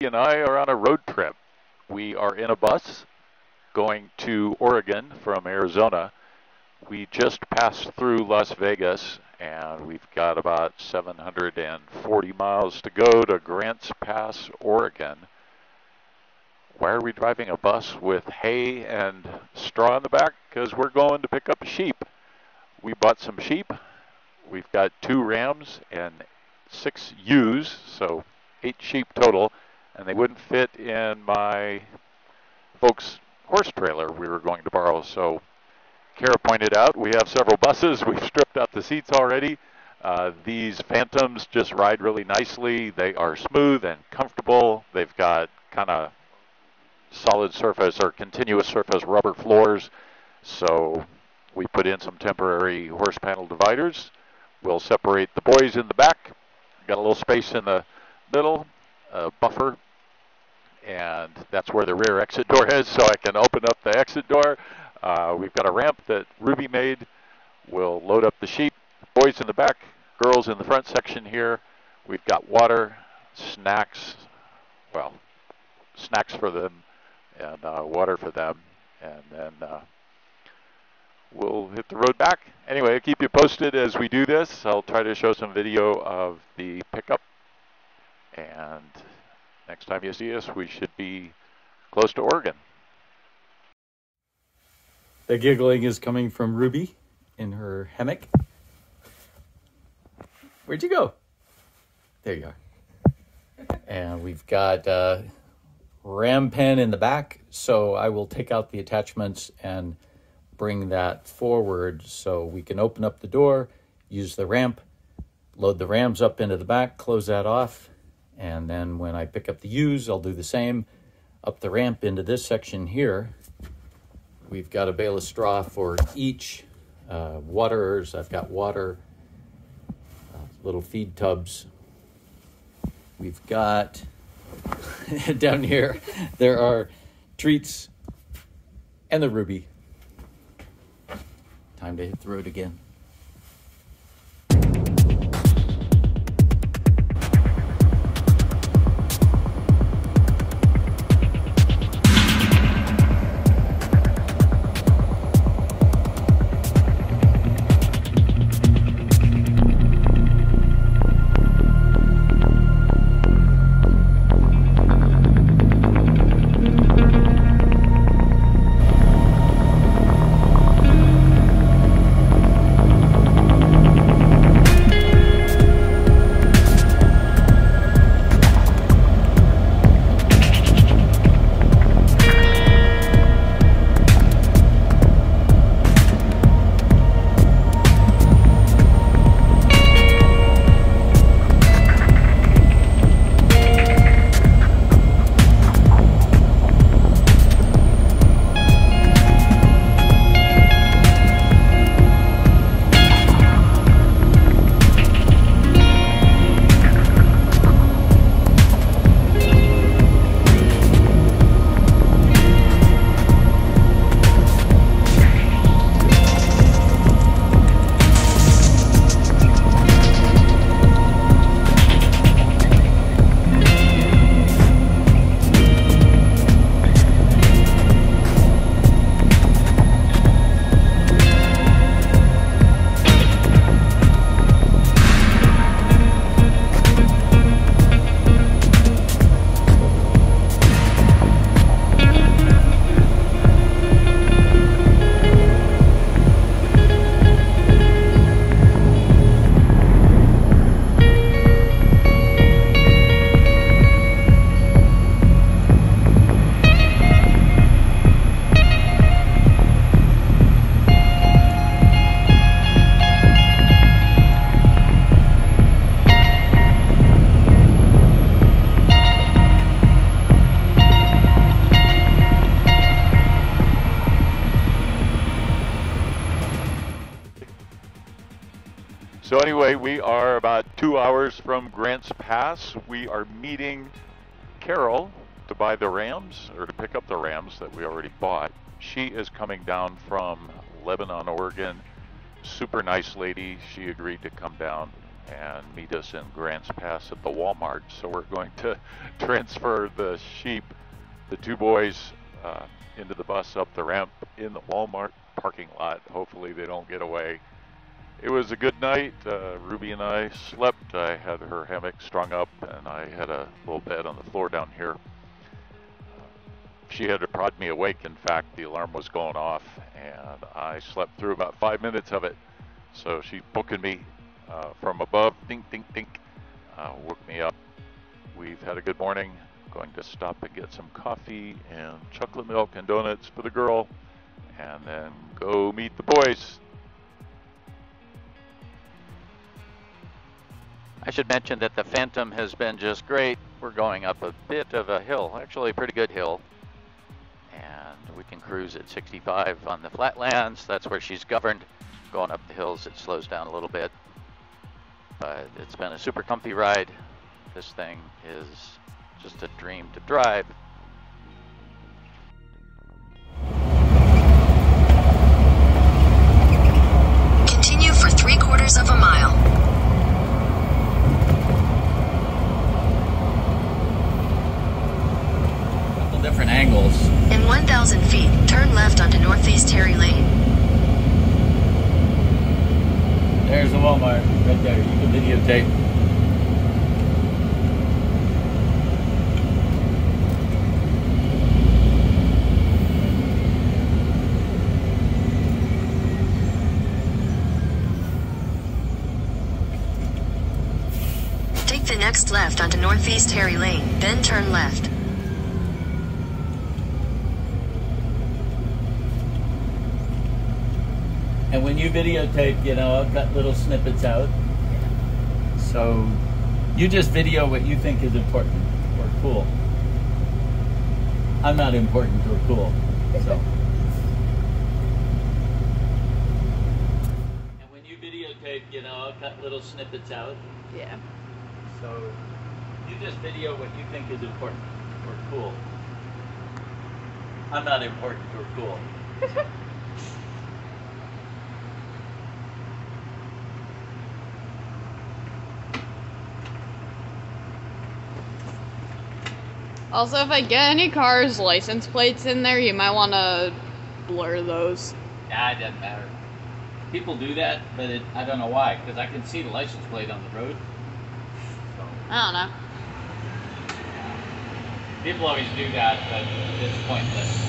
and I are on a road trip. We are in a bus going to Oregon from Arizona. We just passed through Las Vegas, and we've got about 740 miles to go to Grants Pass, Oregon. Why are we driving a bus with hay and straw in the back? Because we're going to pick up sheep. We bought some sheep. We've got 2 rams and 6 ewes, so 8 sheep total, and they wouldn't fit in my folks' horse trailer we were going to borrow. So Kara pointed out we have several buses. We've stripped out the seats already. These Phantoms just ride really nicely. They are smooth and comfortable. They've got kind of solid surface or continuous surface rubber floors. So we put in some temporary horse panel dividers. We'll separate the boys in the back. Got a little space in the middle, buffer, and that's where the rear exit door is, so I can open up the exit door. We've got a ramp that Ruby made. We'll load up the sheep. Boys in the back, girls in the front section here. We've got water, snacks, well, snacks for them, and water for them, and then we'll hit the road back. Anyway, I'll keep you posted as we do this. I'll try to show some video of the pickup, and next time you see us, we should be close to Oregon. The giggling is coming from Ruby in her hammock. Where'd you go? There you are. And we've got ram pen in the back, so I will take out the attachments and bring that forward so we can open up the door, use the ramp, load the rams up into the back, close that off, and then when I pick up the ewes, I'll do the same, up the ramp into this section here. We've got a bale of straw for each. Waterers, I've got water, little feed tubs. We've got, down here, there are treats and the Ruby. Time to hit the road again. So anyway, we are about 2 hours from Grants Pass. We are meeting Carol to buy the rams, or to pick up the rams that we already bought. She is coming down from Lebanon, Oregon. Super nice lady. She agreed to come down and meet us in Grants Pass at the Walmart. So we're going to transfer the sheep, the two boys, into the bus up the ramp in the Walmart parking lot. Hopefully they don't get away. It was a good night. Ruby and I slept. I had her hammock strung up, and I had a little bed on the floor down here. She had to prod me awake. In fact, the alarm was going off, and I slept through about 5 minutes of it. So she booking me from above, dink, dink, dink, woke me up. We've had a good morning. Going to stop and get some coffee and chocolate milk and donuts for the girl, and then go meet the boys. I should mention that the Phantom has been just great. We're going up a bit of a hill, actually a pretty good hill, and we can cruise at 65 on the flatlands. That's where she's governed. Going up the hills, it slows down a little bit, but it's been a super comfy ride. This thing is just a dream to drive. Continue for 3/4 of a mile. Couple different angles. In 1,000 feet, turn left onto Northeast Terry Lane. There's the Walmart right there. You can videotape. Take the next left onto Northeast Terry Lane, then turn left. And when you videotape, you know, I've got little snippets out. So you just video what you think is important or cool. I'm not important or cool, so. And when you videotape, you know, I've got little snippets out. Yeah. So you just video what you think is important or cool. I'm not important or cool. Also, if I get any car's license plates in there, you might want to blur those. Nah, it doesn't matter. People do that, but I don't know why, because I can see the license plate on the road. So, I don't know. people always do that, but it's pointless.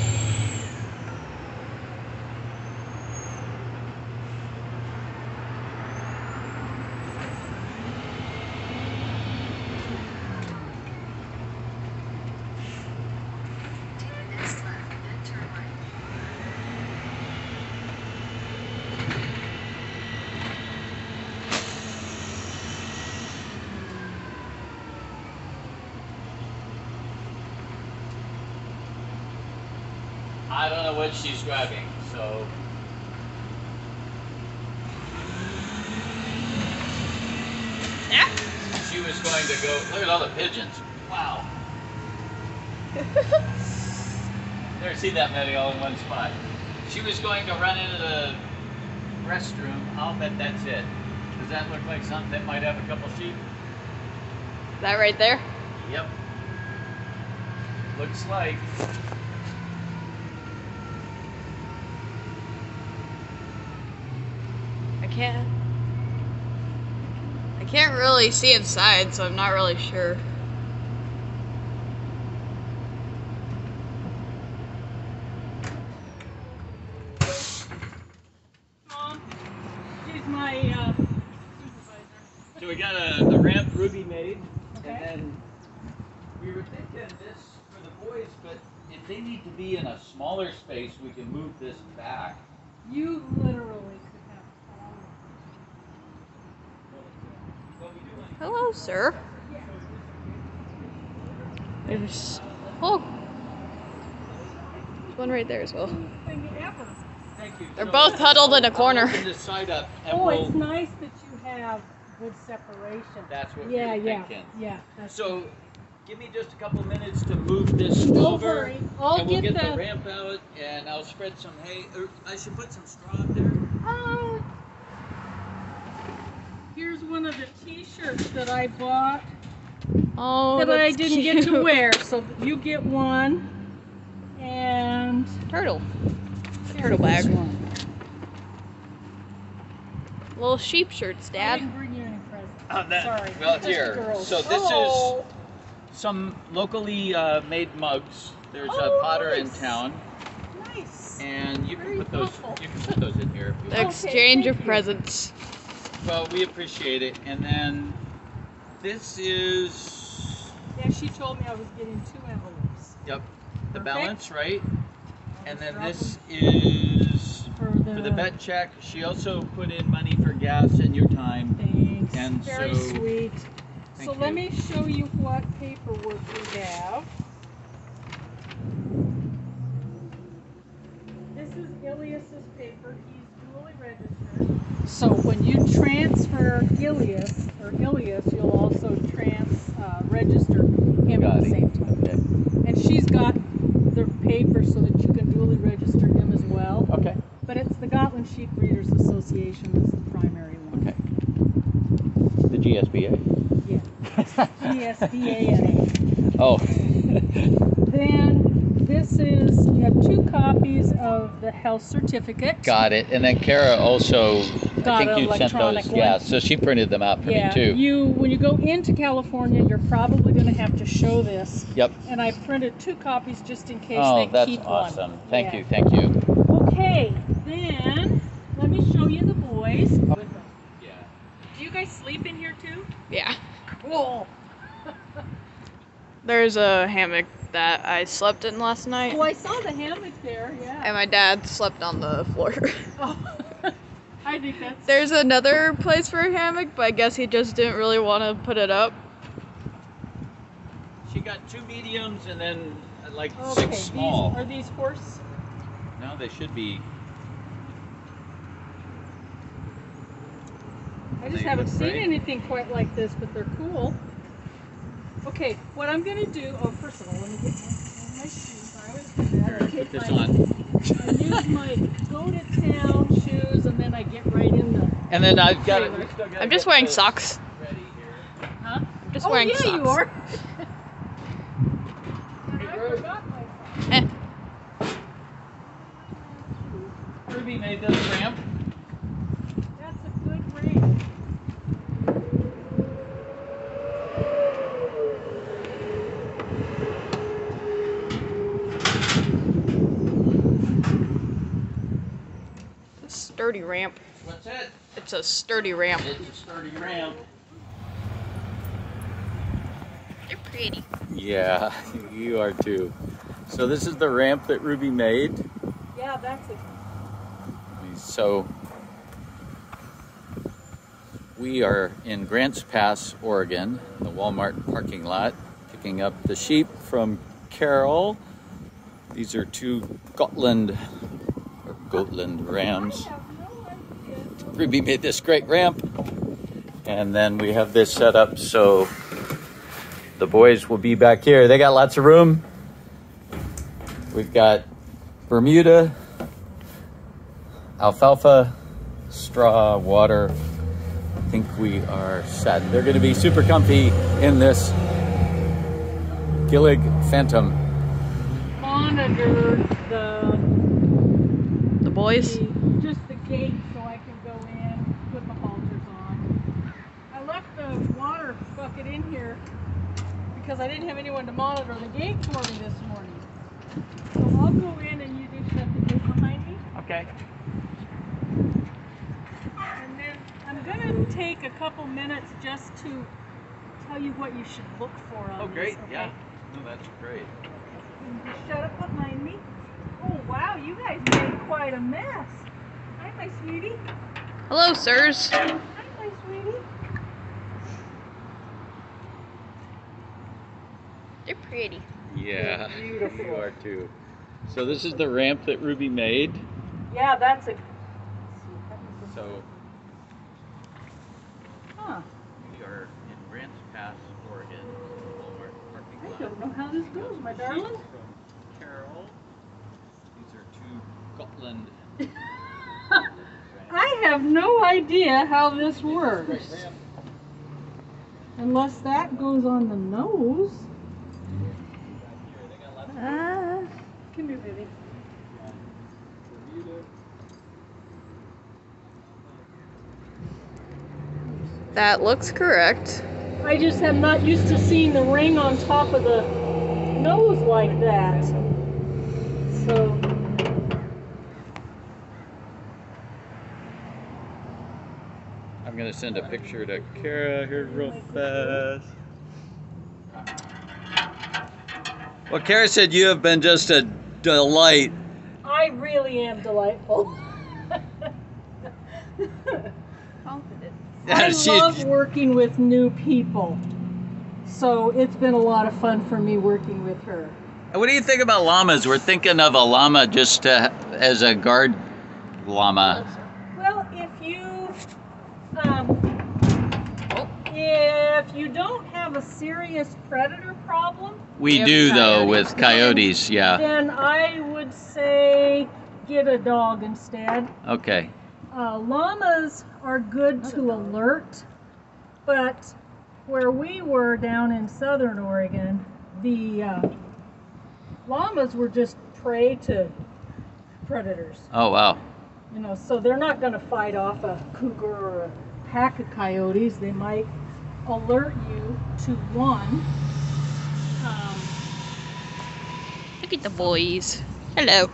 I don't know what she's driving, so. Yeah. She was going to go, look at all the pigeons. Wow. Never seen that many all in one spot. She was going to run into the restroom. I'll bet that's it. Does that look like something that might have a couple sheep? That right there? Yep. Looks like. I can't really see inside, so I'm not really sure. Mom, she's my supervisor. So we got a ramp Ruby made, Okay. and then we were thinking this for the boys, but if they need to be in a smaller space, we can move this back. You literally could have Hello, sir. There's oh, there's one right there as well. thing ever. Thank you. They're So both huddled in a I'll corner. open this side up, and Oh, we'll, it's nice that you have good separation. that's what Yeah, we were yeah, thinking. yeah. That's So give me just a couple minutes to move this Don't over, worry, I'll and we'll get get the the- ramp out, and I'll spread some hay. Or I should put some straw up there. Here's one of the t-shirts that I bought Oh, that I that's didn't get to cute. wear. So you get one. And Turtle. here's Turtle bag. this one. Little sheep shirts, I Dad. didn't bring you any presents. Well, Sorry. Just the here. girls. So this Oh. is some locally made mugs. There's a Oh, Potter in nice. town, Nice. and you can Very put those. thoughtful. You can put those in here if you The want. exchange thank of you. presents. Well, we appreciate it. And then this is, Yeah, she told me I was getting 2 envelopes. yep, the Perfect. balance, right? I'll And just then drop this them is for the vet check. She also put in money for gas and your time. Thanks. And Very so- sweet. Thank So let you. me show you what paperwork we have. This is Ilias's paper. He's duly registered. So when you transfer Ilias, you'll also register him at the same time. Okay. And she's got the paper so that you can duly register him as well. Okay. But it's the Gotland Sheep Breeders Association that's the primary one. Okay. The GSBA. Yeah. GSDA. Oh. Then this is, you have 2 copies of the health certificate. Got it. And then Kara also, Got I think an you sent electronic those. one. Yeah. So she printed them out for Yeah, me too. when you go into California, you're probably going to have to show this. Yep. And I printed 2 copies just in case Oh, they that's keep awesome. one. Thank Yeah. you. Thank you. Okay, then let me show you the boys. Yeah. Do you guys sleep in here too? Yeah. Cool. There's a hammock that I slept in last night, Oh, I saw the hammock there. Yeah. and my dad slept on the floor. Oh, I think that's. There's another place for a hammock, but I guess he just didn't really want to put it up. She got 2 mediums and then like Okay, 6 small. Are these horse? No, they should be. I just They haven't look seen great. anything quite like this, but they're cool. Okay, what I'm gonna do. Oh, first of all, let me get my shoes. I always do that. Here, I put take this my- on. I use my go-to-town shoes, and then I get right in the. And then I've got Trailer. we still gotta I'm just get wearing this socks. ready here. Huh? I'm just Oh wearing yeah, socks. you are. Hey, I Ruby. forgot my socks. Eh. Ruby made this ramp. That's a good ring. It's a sturdy ramp. What's it? It's a sturdy ramp. It's a sturdy ramp. They're pretty. Yeah, you are too. So this is the ramp that Ruby made. Yeah, that's a. So we are in Grants Pass, Oregon, the Walmart parking lot, picking up the sheep from Carol. These are 2 Gotland rams. I have no idea. Ruby made this great ramp. And then we have this set up so the boys will be back here. They got lots of room. We've got Bermuda, alfalfa, straw, water. I think we are set. They're going to be super comfy in this Gillig Phantom. Monitor The boys. just the gate so I can go in, put my halters on. I left the water bucket in here because I didn't have anyone to monitor the gate for me this morning. So I'll go in and you just shut the gate behind me. Okay. And then I'm going to take a couple minutes just to tell you what you should look for on Oh, this, great. okay? Yeah. No, that's great. And just shut up behind me. Oh, wow, you guys made quite a mess. Hi, my sweetie. Hello, sirs. Hi, my sweetie. They're pretty. Yeah. Beautiful. You are too. So this is the ramp that Ruby made. Yeah, that's a. So Huh. we are in Grants Pass, Oregon, Walmart parking I lot. don't know how this goes, my darling. From Carol. These are 2 Gotland. I I have no idea how this works. Unless that goes on the nose. Come here, baby. That looks correct. I just am not used to seeing the ring on top of the nose like that. So. I'm gonna send a picture to Kara here real fast. Well, Kara said you have been just a delight. I really am delightful. I love working with new people. So it's been a lot of fun for me working with her. What do you think about llamas? We're thinking of a llama just as a guard llama. Well, if you don't have a serious predator problem, We do though with coyotes, yeah. then I would say get a dog instead. Okay. Llamas are good to alert, but where we were down in southern Oregon, the llamas were just prey to predators. Oh wow. You know, so they're not going to fight off a cougar or a pack of coyotes. They might alert you to one. Look at the boys. Hello.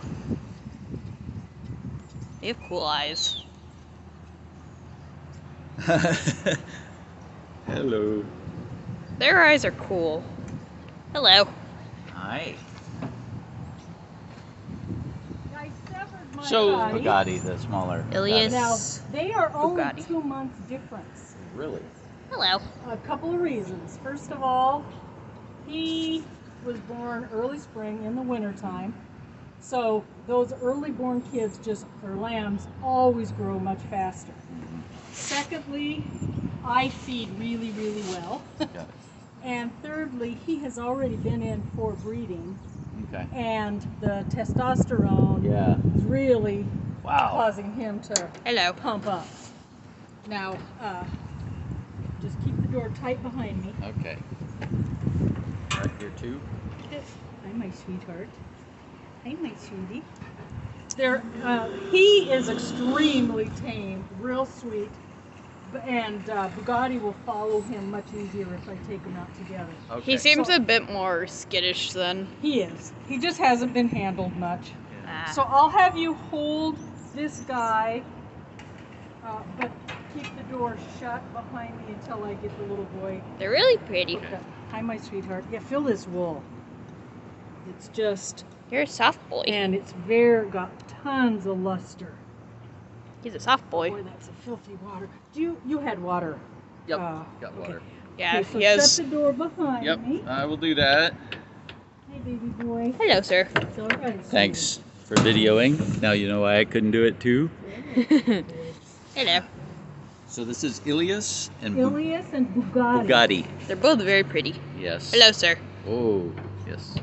They have cool eyes. Hello. Their eyes are cool. Hello. Hi. I severed my So body. Bugatti, the smaller. Ilias. Now, they are only Bugatti. 2 months difference. Really? Hello. A couple of reasons. First of all, he was born early spring in the wintertime. So those early born kids, or lambs, always grow much faster. Secondly, I feed really, really well. And thirdly, he has already been in for breeding. Okay. And the testosterone is really causing him to Hello. pump up. Now, just keep the door tight behind me. Okay. Right here too. Hi, my sweetheart. Hi, my sweetie. He is extremely tame, real sweet, and Bugatti will follow him much easier if I take them out together. Okay. He seems a bit more skittish than. He is. He just hasn't been handled much. Ah. So I'll have you hold this guy, but keep the door shut behind me until I get the little boy. They're really pretty. Okay. Hi, my sweetheart. Yeah, feel this wool. It's just, You're a soft boy. and it's got tons of luster. He's a soft boy. Boy, that's a filthy water. You had water? Yep. Got Got okay. water. Yeah, Okay, so he has. shut the door behind Yep. me. I will do that. Hey, baby boy. Hello, sir. It's all right. Thanks for videoing. Now you know why I couldn't do it too. Hello. So this is Ilias and Ilias and Bugatti. Bugatti. They're both very pretty. Yes. Hello, sir. Oh, yes.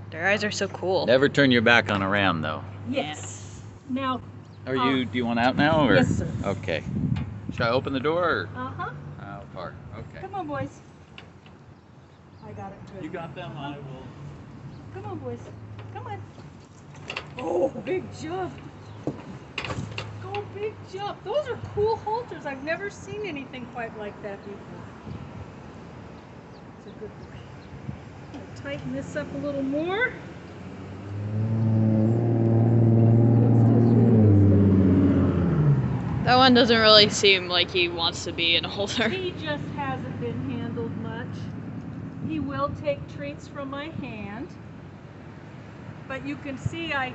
Their eyes are so cool. Never turn your back on a ram though. Yes. Now. Do you want out now or? Yes, sir. Okay. Should I open the door or Uh-huh. how far? Okay. Come on, boys. I got it good. You got them, I will. Come on, boys. Come on. Oh, big jump. Go big jump. Those are cool halters. I've never seen anything quite like that before. It's a good boy. I'll tighten this up a little more. That one doesn't really seem like he wants to be in a holder. He just hasn't been handled much. He will take treats from my hand. But you can see I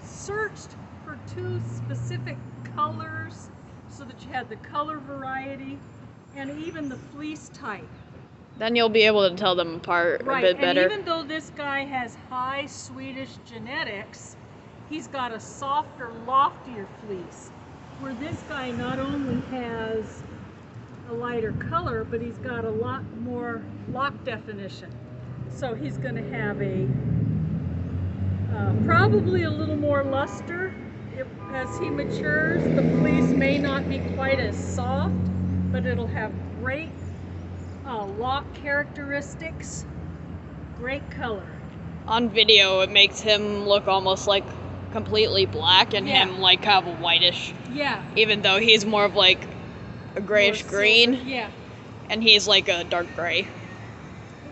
searched for 2 specific colors so that you had the color variety and even the fleece type. Then you'll be able to tell them apart a bit better. And even though this guy has high Swedish genetics, he's got a softer, loftier fleece. Where this guy not only has a lighter color, but he's got a lot more lock definition. So he's going to have probably a little more luster as he matures, the fleece may not be quite as soft, but it'll have great lock characteristics, great color. On video, it makes him look almost like completely black and him like kind of whitish. Yeah. Even though he's more of like a grayish green. Yeah. And he's like a dark gray.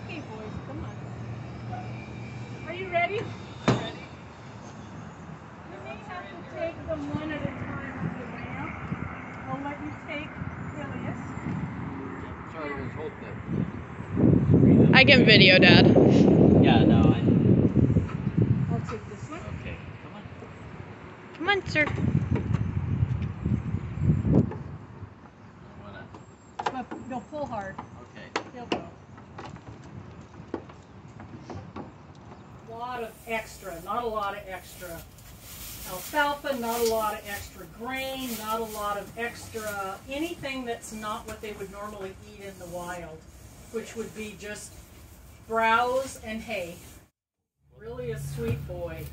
Okay, boys, come on. Are you ready? Ready. You may have to take them one at a time on the ramp. I'll let you take Ilias. Sorry, hold that. I can video, Dad. Yeah, no, I'll take this one. okay, come on. Come on, sir. But go full hard. Okay. He'll go. A lot of extra, not a lot of extra alfalfa, not a lot of extra grain, not a lot of extra anything that's not what they would normally eat in the wild, which would be just browse and hay. Really a sweet boy.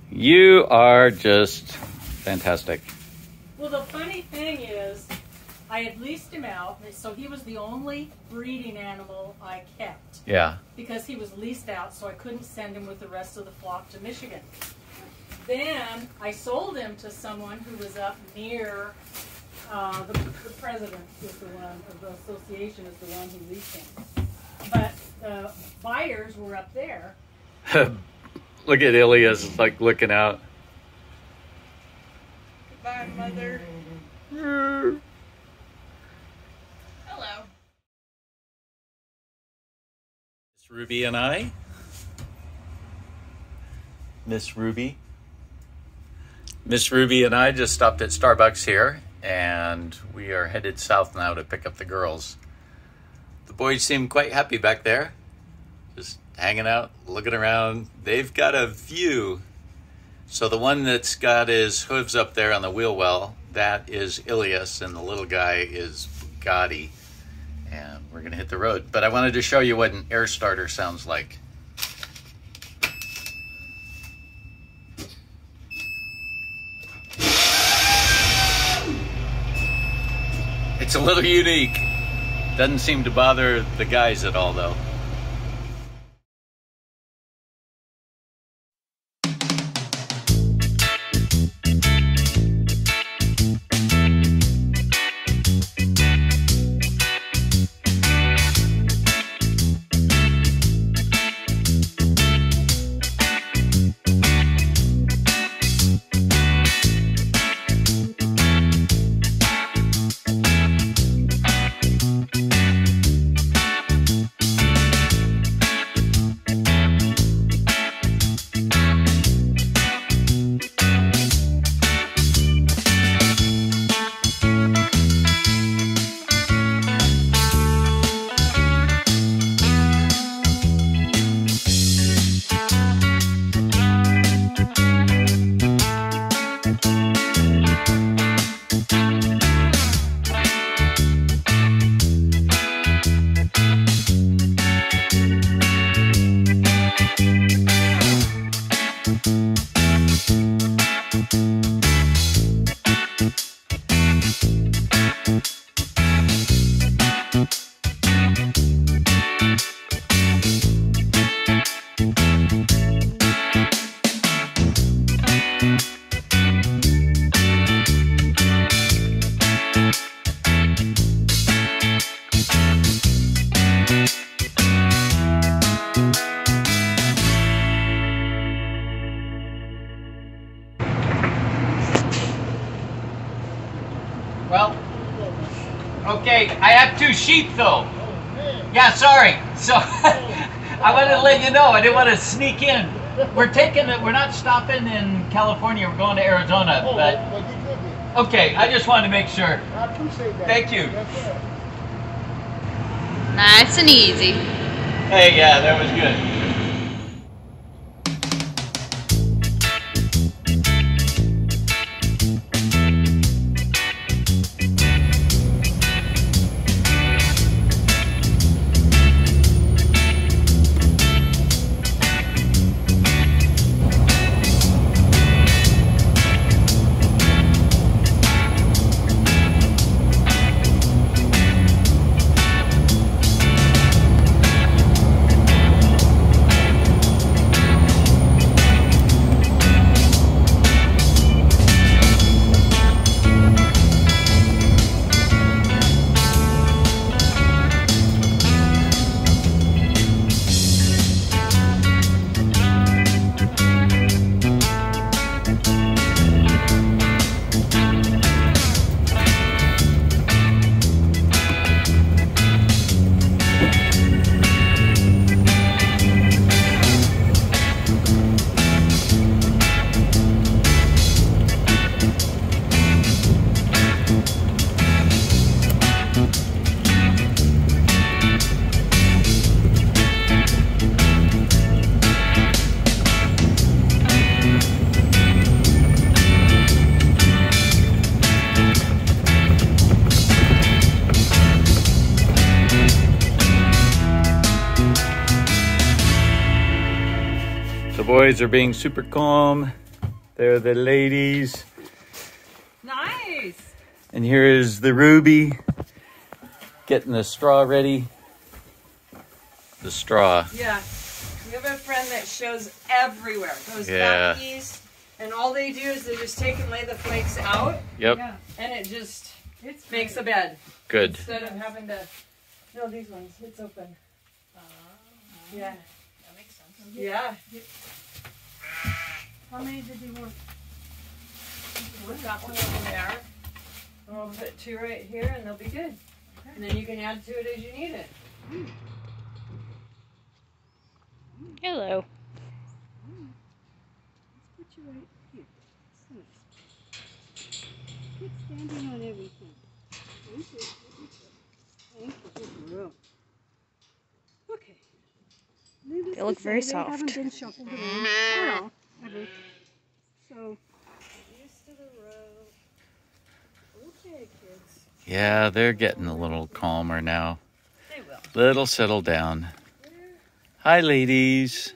You are just fantastic. Well, the funny thing is, I had leased him out, so he was the only breeding animal I kept. Yeah. Because he was leased out, so I couldn't send him with the rest of the flock to Michigan. Then I sold him to someone who was up near the president is the one of the association is the one who leased him. But the buyers were up there. Look at Ilias, like looking out. Goodbye, Mother. Hello. Miss Ruby and I. Miss Ruby and I just stopped at Starbucks here, and we are headed south now to pick up the girls. The boys seem quite happy back there, just hanging out, looking around. They've got a view. So the one that's got his hooves up there on the wheel well, that is Ilias, and the little guy is Gotti. And we're gonna hit the road. But I wanted to show you what an air starter sounds like. It's a little unique. Doesn't seem to bother the guys at all, though. Okay, I have 2 sheep though. Yeah, sorry. So I wanted to let you know. I didn't want to sneak in. We're not stopping in California. We're going to Arizona. But okay, I just wanted to make sure. I appreciate that. Thank you. Nice and easy. Hey, yeah, that was good. boys are being super calm. They're the ladies. Nice. And here is the Ruby getting the straw ready. The straw. Yeah. We have a friend that shows everywhere. Goes back east, and all they do is they just take and lay the flakes out. Yep. Yeah. And it just makes a bed. Good. Instead of having to. No, these ones. It's open. Yeah. That makes sense. Yeah. How many did you want? We've got one over there. And we'll put 2 right here, and they'll be good. Okay. And then you can add to it as you need it. Hello. Let's put you right here. Keep standing on everything. Thank you. Thank you. Good girl. Okay. They look very They soft. haven't been shuffled around at all, ever. So, used to the road. Okay, kids. Yeah, they're getting a little calmer now. They will. Little settle down. Hi, ladies.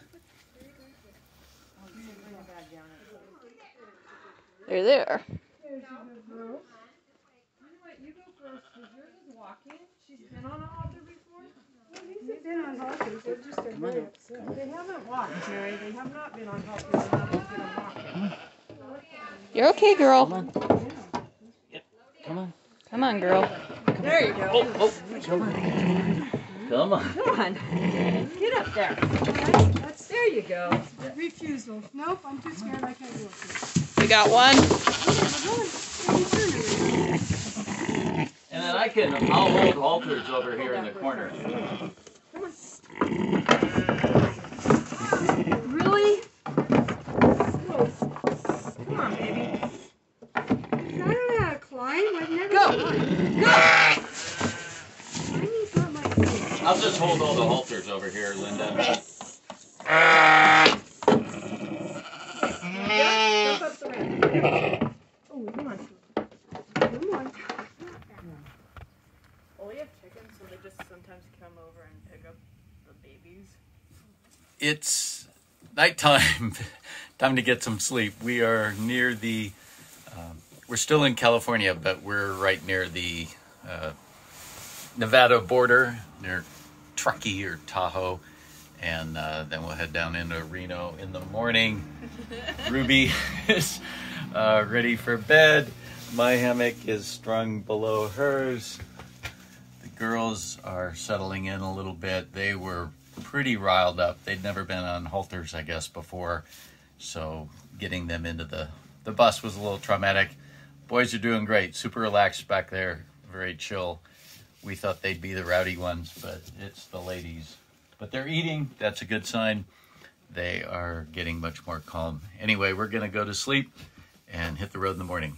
They're there. There's your good girl. You know what? You go first, because yours is walking. She's been on a halter before. Well, these have been on halters. They're just a very upset. They haven't walked, Jerry. They have not been on halters. They haven't been on walking. You're okay, girl. Come on. Come on, girl. There you go. Come on. Come on. Get up there. There you go. Refusal. Nope, I'm too scared. I can't do it. We got one. And then I'll hold halters over here in the corner. Really? Come on, baby. I don't know how to climb. I've never Go. climbed. Go. Climbing's not my thing. I'll just hold all the halters over here, Linda. Jump up the ramp. Oh, come on. Come on. Well, we have chickens, so they just sometimes come over and pick up the babies. It's nighttime. Time to get some sleep. We are near the, we're still in California, but we're right near the Nevada border, near Truckee or Tahoe. And then we'll head down into Reno in the morning. Ruby is ready for bed. My hammock is strung below hers. The girls are settling in a little bit. They were pretty riled up. They'd never been on halters, I guess, before. So getting them into the bus was a little traumatic. Boys are doing great. Super relaxed back there. Very chill. We thought they'd be the rowdy ones, but it's the ladies. But they're eating. That's a good sign. They are getting much more calm. Anyway, we're going to go to sleep and hit the road in the morning.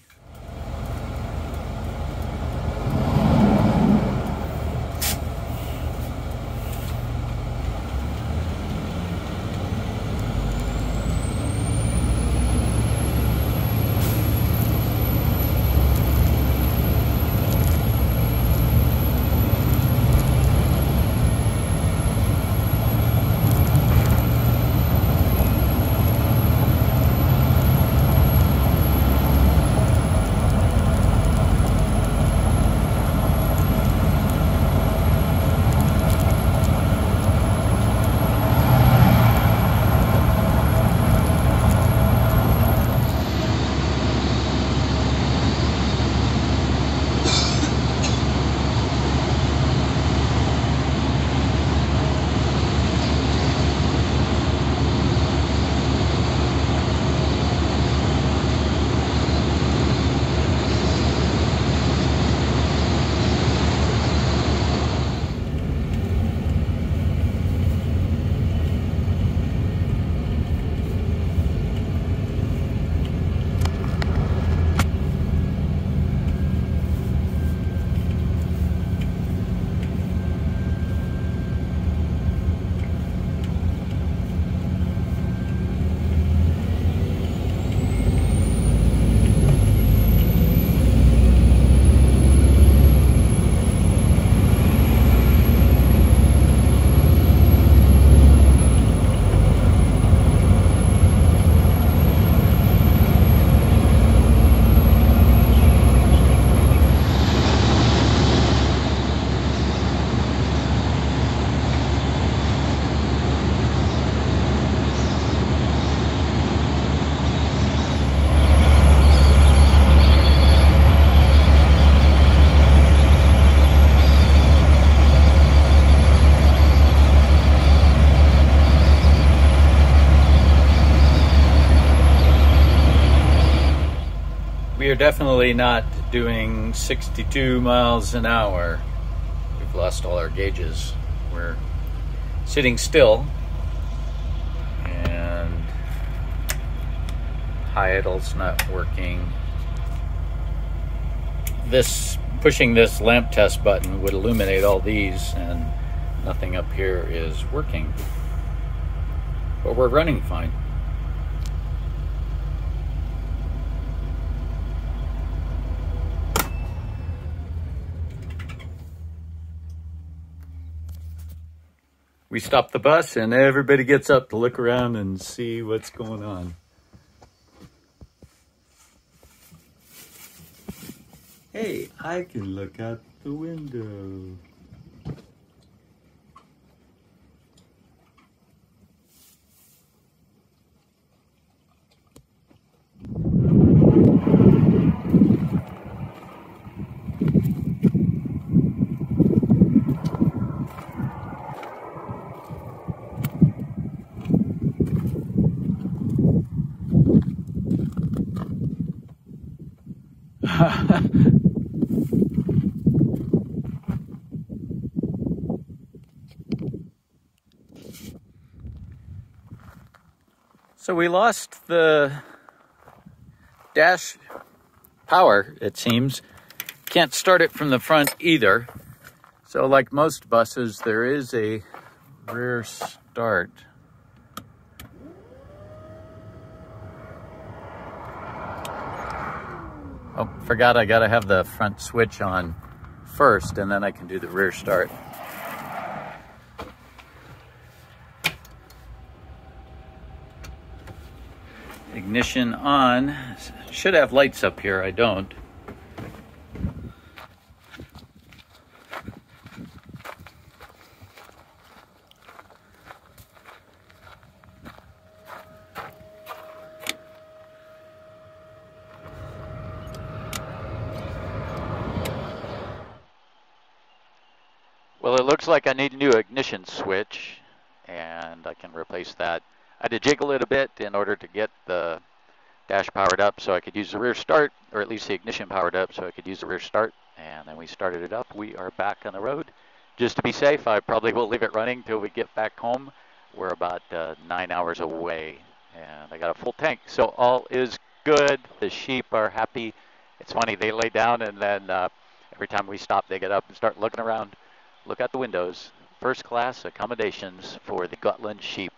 definitely not doing 62 miles an hour. We've lost all our gauges. We're sitting still, and high idle's not working. Pushing this lamp test button would illuminate all these, and nothing up here is working. But we're running fine. We stop the bus and everybody gets up to look around and see what's going on. Hey, I can look out the window. So we lost the dash power, it seems. Can't start it from the front either. So like most buses, there is a rear start. Oh, forgot I gotta have the front switch on first, and then I can do the rear start. Ignition on. Should have lights up here, I don't. Well, it looks like I need a new ignition switch, and I can replace that. I had to jiggle it a bit in order to get the dash powered up so I could use the rear start, or at least the ignition powered up so I could use the rear start. And then we started it up. We are back on the road. Just to be safe, I probably will leave it running till we get back home. We're about 9 hours away, and I got a full tank, so all is good. The sheep are happy. It's funny, they lay down, and then every time we stop, they get up and start looking around. Look out the windows. First class accommodations for the Gotland sheep.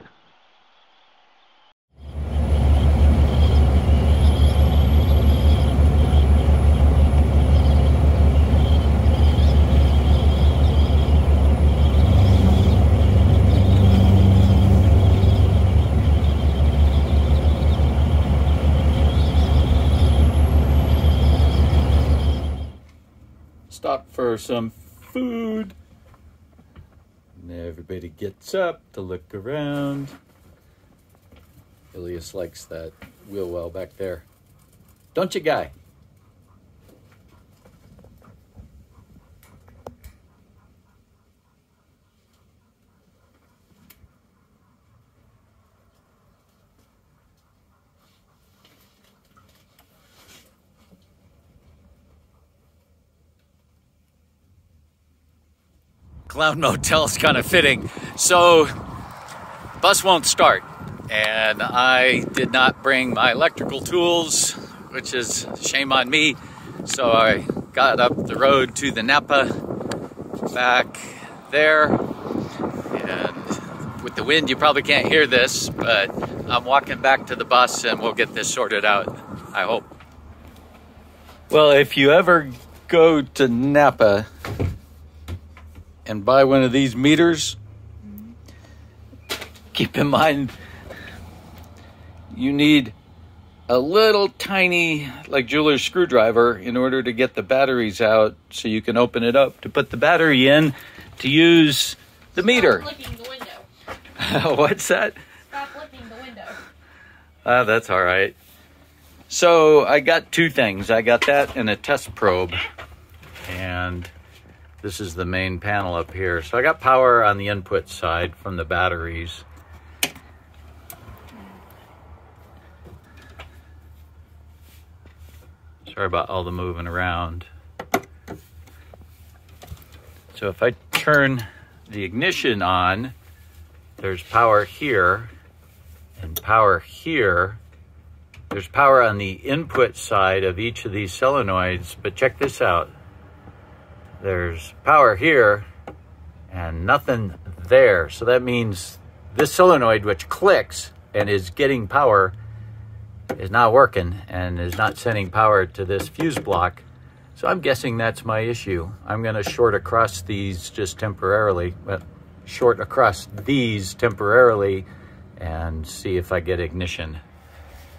Stop for some food. And everybody gets up to look around. Ilias likes that wheel well back there. Don't you, Guy? Clown Motel's kind of fitting. So, bus won't start, and I did not bring my electrical tools, which is shame on me. So I got up the road to the Napa, back there, and with the wind you probably can't hear this, but I'm walking back to the bus and we'll get this sorted out, I hope. Well, if you ever go to Napa and buy one of these meters, keep in mind you need a little tiny, like jeweler's screwdriver in order to get the batteries out so you can open it up to put the battery in to use the meter. Stop flipping the window. What's that? Stop flipping the window. That's all right. So I got two things. I got that and a test probe, and this is the main panel up here. So I got power on the input side from the batteries. Sorry about all the moving around. So if I turn the ignition on, there's power here and power here. There's power on the input side of each of these solenoids, but check this out. There's power here and nothing there. So that means this solenoid, which clicks and is getting power, is not working and is not sending power to this fuse block. So I'm guessing that's my issue. I'm going to short across these just temporarily, but short across these temporarily and see if I get ignition.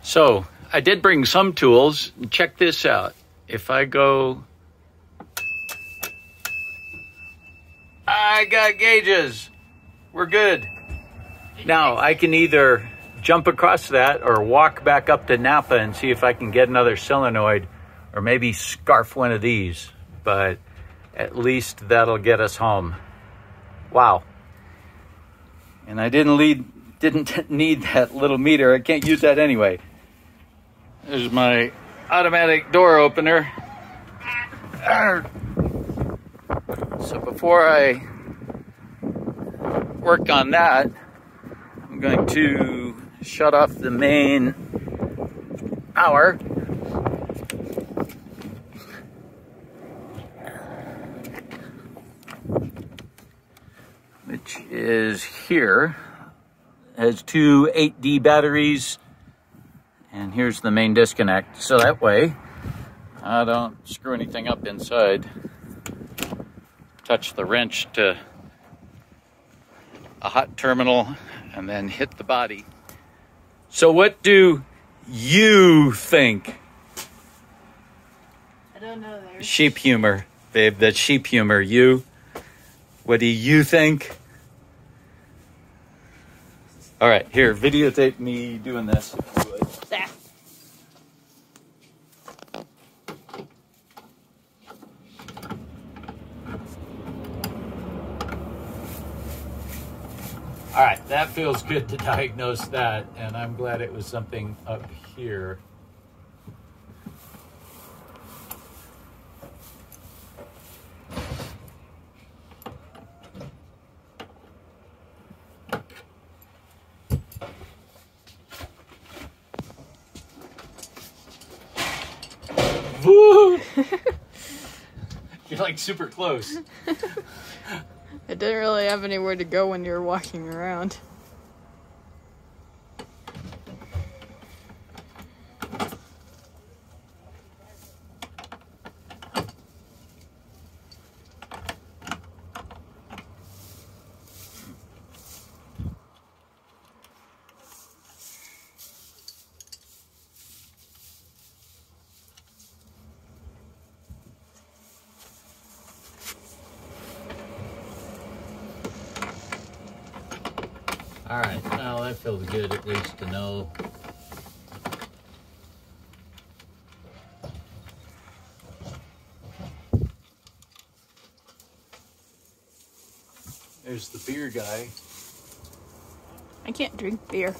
So I did bring some tools. Check this out. If I go, I got gauges. We're good. Now I can either jump across that or walk back up to Napa and see if I can get another solenoid, or maybe scarf one of these, but at least that'll get us home. Wow. And I didn't need that little meter. I can't use that anyway. There's my automatic door opener. So before I work on that, I'm going to shut off the main power. Which is here. It has two 8D batteries, and here's the main disconnect. So that way I don't screw anything up inside. Touch the wrench to a hot terminal and then hit the body. So what do you think? I don't know. There's Sheep humor, babe. That's sheep humor. You? What do you think? All right, here, videotape me doing this. there. All right, that feels good to diagnose that, and I'm glad it was something up here. Woo! You're like super close. It didn't really have anywhere to go when you were walking around. All right, well, that feels good at least to know. There's the beer guy. I can't drink beer.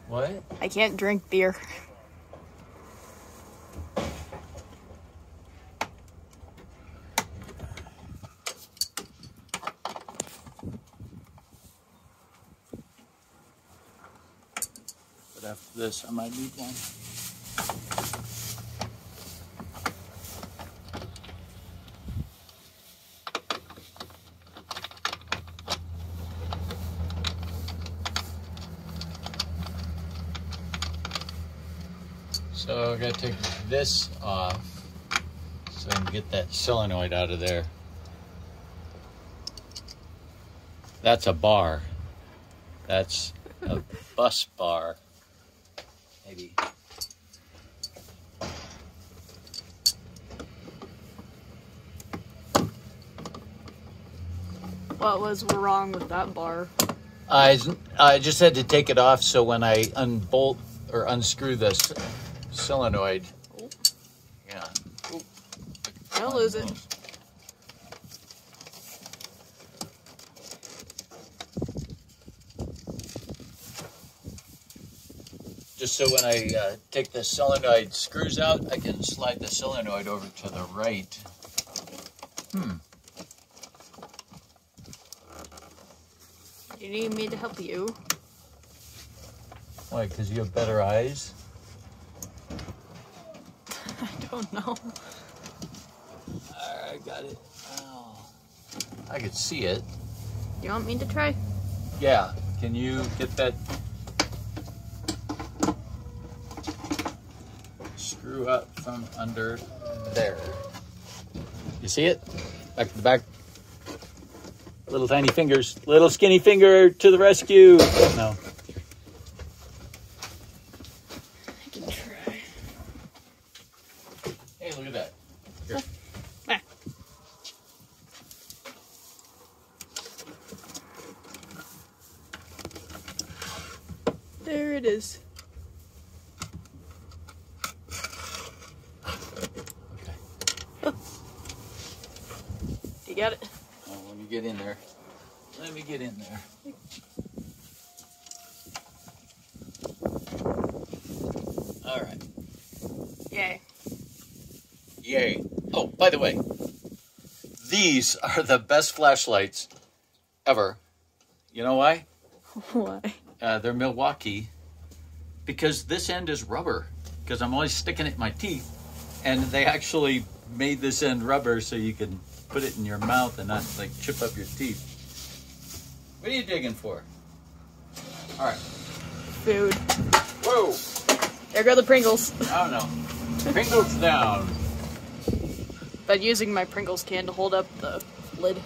What? I can't drink beer. But after this, I might need one. So I gotta take this off so I can get that solenoid out of there. That's a bar. That's a bus bar. Maybe. What was wrong with that bar? I just had to take it off so when I unbolt or unscrew this solenoid. Yeah. Ooh. Don't lose it. just so when I take the solenoid screws out, I can slide the solenoid over to the right. You need me to help you? Why, because you have better eyes? I don't know. I got it. Oh. I could see it. You want me to try? Yeah. Can you get that screw up from under there? You see it? Back to the back. Little tiny fingers. Little skinny finger to the rescue. No. I can try. Hey, look at that. Here. Ah. There it is. Okay. Oh. You got it? Oh, let me get in there. Let me get in there. All right. Yay. Yay. Oh, by the way, these are the best flashlights ever. You know why? Why? They're Milwaukee, because this end is rubber, because I'm always sticking it in my teeth, and they actually made this end rubber so you can put it in your mouth and not like chip up your teeth. What are you digging for? All right. Food. Whoa. There go the Pringles. I don't know. Pringles down. But using my Pringles can to hold up the lid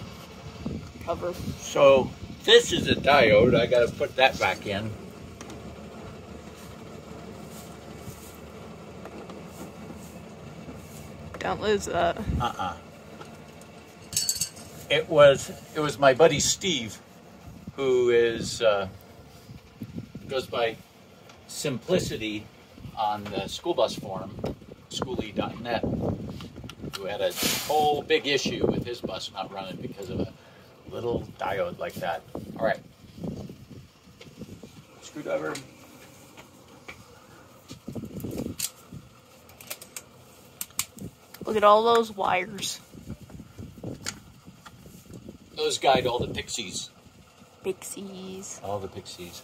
cover. So this is a diode. I got to put that back in. Don't lose that. It was my buddy Steve, who is goes by Simplicity on the school bus forum, schoolie.net, who had a whole big issue with his bus not running because of a little diode like that. All right, screwdriver. Look at all those wires. Those guide all the pixies. Pixies. All the pixies.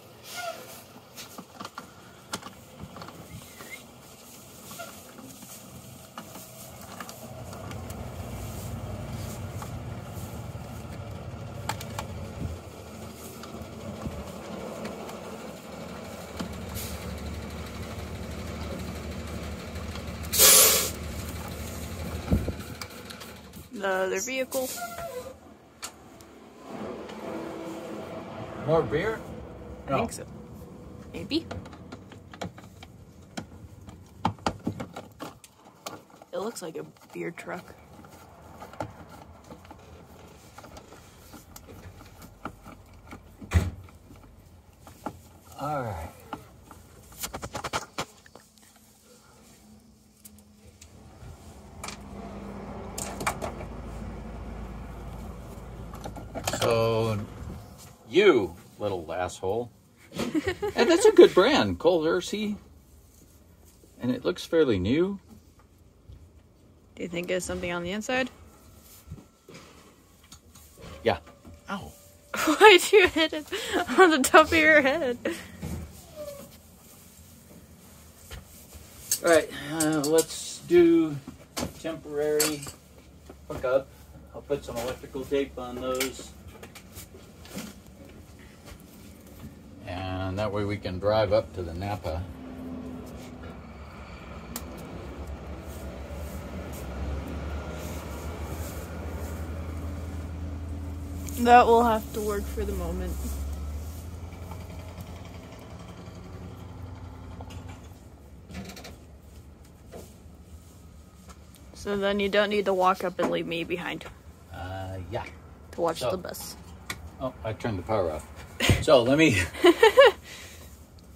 The other vehicle. More beer? I think so. Maybe. It looks like a beer truck. All right. So, you little asshole. And that's a good brand, Cold Earthy. And it looks fairly new. Do you think there's something on the inside? Yeah. Ow. Why'd you hit it on the top of your head? All right, let's do temporary hookup. I'll put some electrical tape on those. And that way we can drive up to the Napa. That will have to work for the moment. So then you don't need to walk up and leave me behind Yeah. to watch the bus. Oh, I turned the power off. So let me...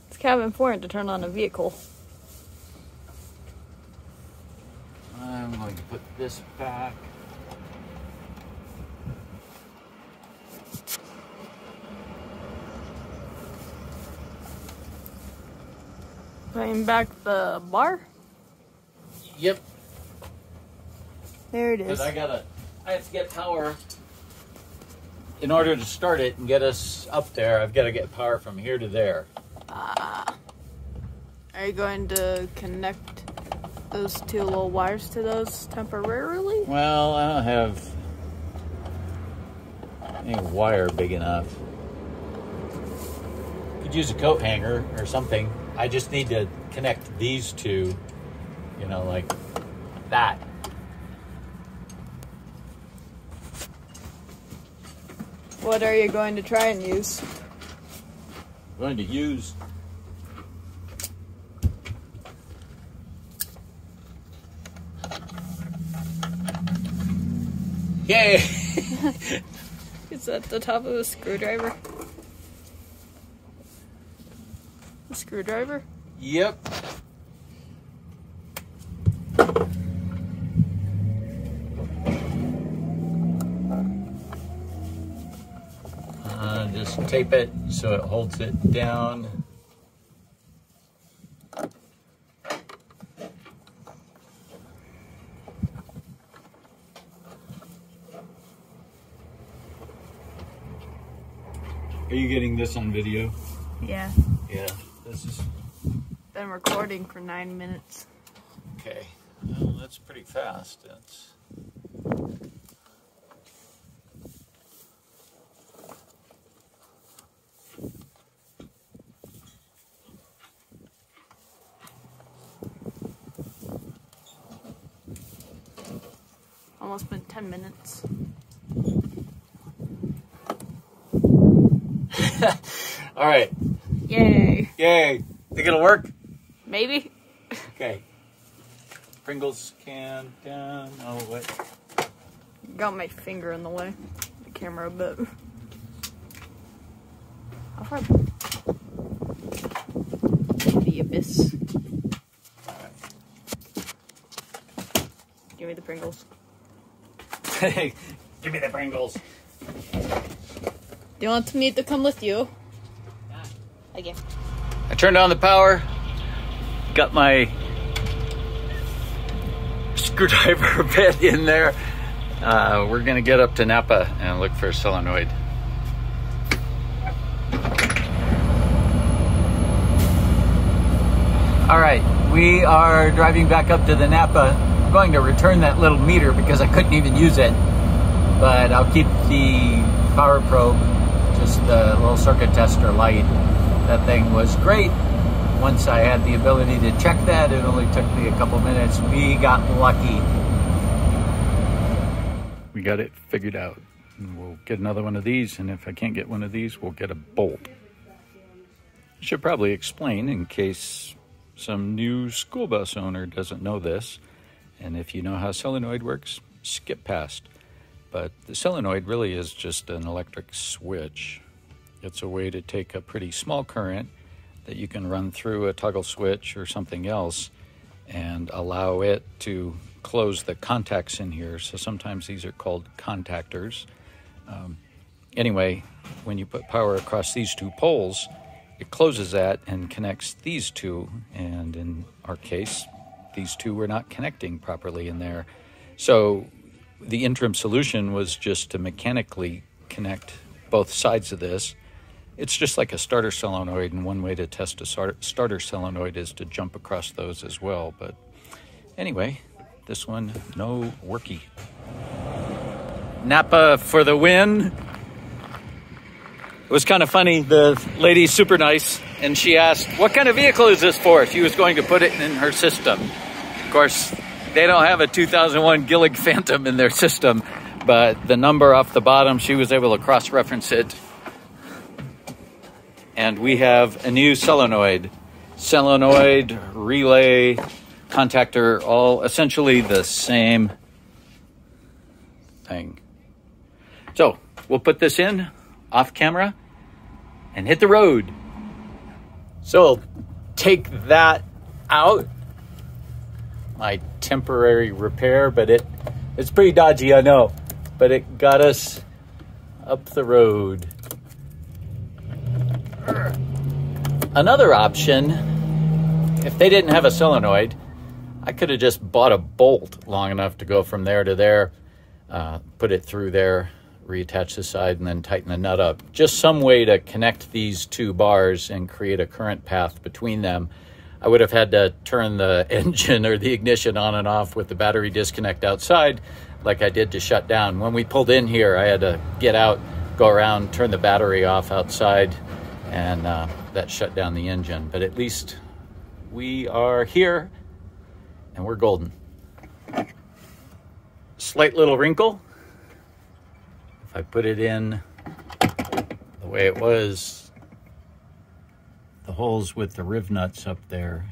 It's kind of important to turn on a vehicle. I'm going to put this back. Putting back the bar? Yep. There it is. Because I have to get power. In order to start it and get us up there, I've got to get power from here to there. Are you going to connect those two little wires to those temporarily? Well, I don't have any wire big enough. Could use a coat hanger or something. I just need to connect these two, you know, like that. What are you going to try and use? I'm going to use yay! Is that the top of a screwdriver? A screwdriver? Yep. Just tape it so it holds it down. Are you getting this on video? Yeah. Yeah. This is Been recording for 9 minutes. okay. Well, that's pretty fast. That's Almost been 10 minutes. all right. Yay. Yay. Think it'll work? Maybe? Okay. Pringles can down. Oh, wait. Got my finger in the way. The camera a bit. How far? The abyss. Give me the Pringles. Give me the Pringles. Do you want me to come with you? Okay. I turned on the power. Got my screwdriver bit in there. We're gonna get up to Napa and look for a solenoid. All right, we are driving back up to the Napa. I'm going to return that little meter because I couldn't even use it, but I'll keep the power probe, just the little circuit tester light. That thing was great. Once I had the ability to check that, it only took me a couple minutes. We got lucky. We got it figured out. And we'll get another one of these, and if I can't get one of these, we'll get a bolt. I should probably explain in case some new school bus owner doesn't know this, and if you know how solenoid works, skip past. But the solenoid really is just an electric switch. It's a way to take a pretty small current that you can run through a toggle switch or something else and allow it to close the contacts in here. So sometimes these are called contactors. Anyway, when you put power across these two poles, it closes that and connects these two. And in our case, these two were not connecting properly in there. So the interim solution was just to mechanically connect both sides of this. It's just like a starter solenoid, and one way to test a starter solenoid is to jump across those as well. But anyway, this one, no worky. Napa for the win. It was kind of funny. The lady's super nice, and she asked, what kind of vehicle is this for? She was going to put it in her system. Of course, they don't have a 2001 Gillig Phantom in their system, but the number off the bottom, she was able to cross-reference it. And we have a new solenoid. Solenoid, relay, contactor, all essentially the same thing. So we'll put this in off camera and hit the road. So we'll take that out. My temporary repair, but it's pretty dodgy, I know, but it got us up the road. Another option if they didn't have a solenoid, I could have just bought a bolt long enough to go from there to there, put it through there, reattach the side, and then tighten the nut up. Just some way to connect these two bars and create a current path between them. I would have had to turn the engine or the ignition on and off with the battery disconnect outside like I did to shut down. When we pulled in here, I had to get out, go around, turn the battery off outside, and that shut down the engine. But at least we are here and we're golden. Slight little wrinkle. If I put it in the way it was, the holes with the riv nuts up there,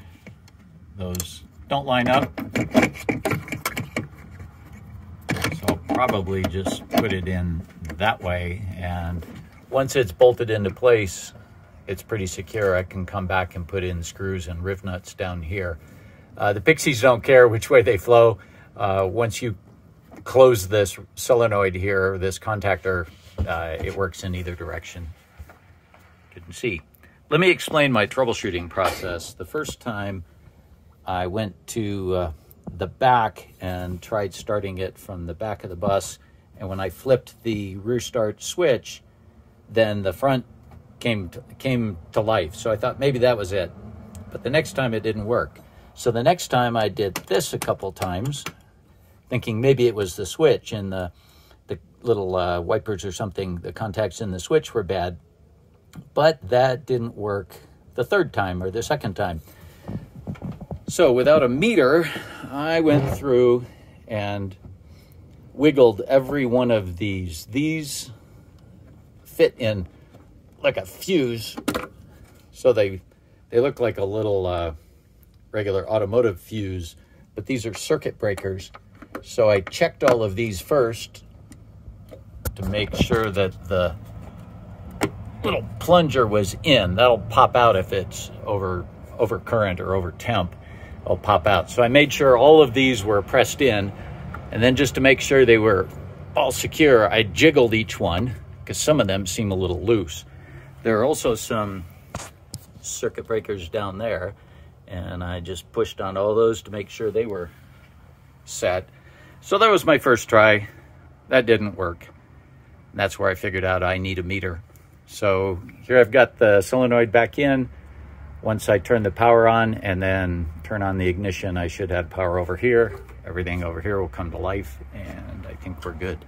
those don't line up. So I'll probably just put it in that way, and once it's bolted into place, it's pretty secure. I can come back and put in screws and riv nuts down here. The Pixies don't care which way they flow. Once you close this solenoid here, this contactor, it works in either direction. Didn't see. Let me explain my troubleshooting process. The first time I went to the back and tried starting it from the back of the bus, and when I flipped the rear start switch, then the front came to life. So I thought maybe that was it. But the next time it didn't work. So the next time I did this a couple times, thinking maybe it was the switch and the little wipers or something, the contacts in the switch were bad. But that didn't work the third time or the second time. So without a meter, I went through and wiggled every one of these. These fit in like a fuse, so they look like a little regular automotive fuse, but these are circuit breakers. So I checked all of these first to make sure that the little plunger was in. That'll pop out if it's over current or over temp. It'll pop out. So I made sure all of these were pressed in, and then just to make sure they were all secure, I jiggled each one because some of them seem a little loose. There are also some circuit breakers down there, and I just pushed on all those to make sure they were set. So that was my first try. That didn't work. And that's where I figured out I need a meter. So here I've got the solenoid back in. Once I turn the power on and then turn on the ignition, I should have power over here. Everything over here will come to life, and I think we're good.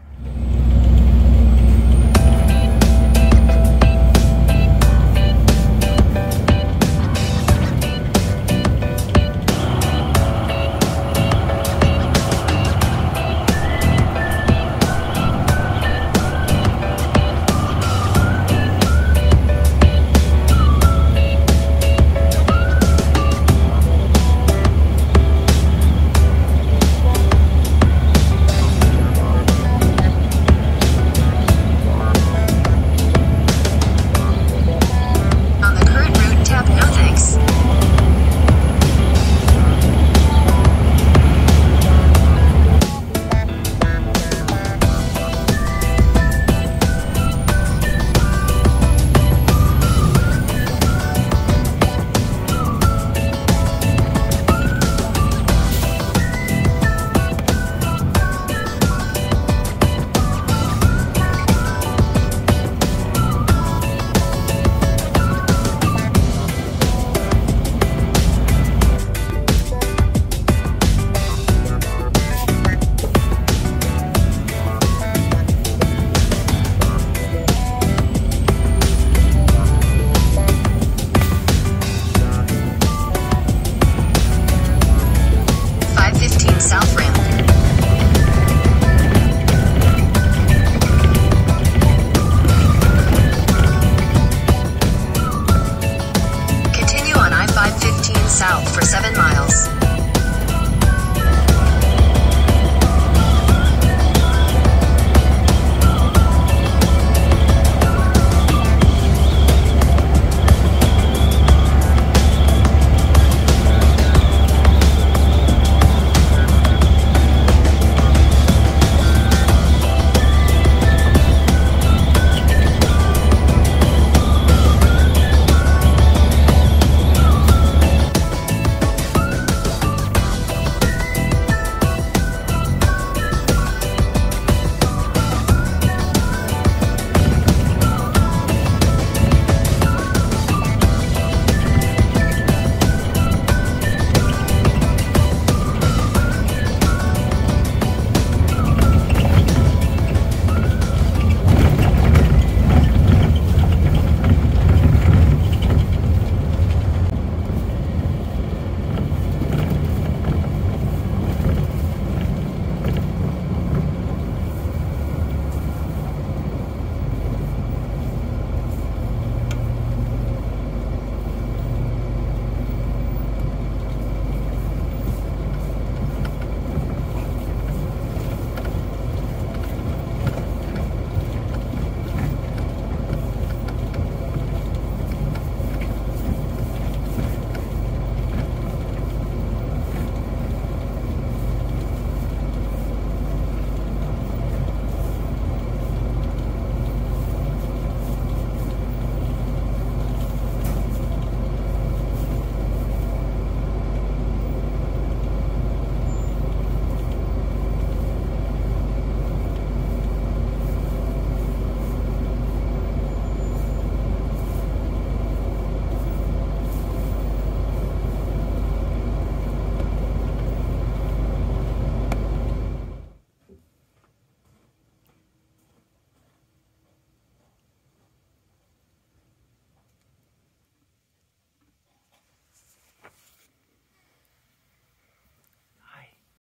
South for 7 miles.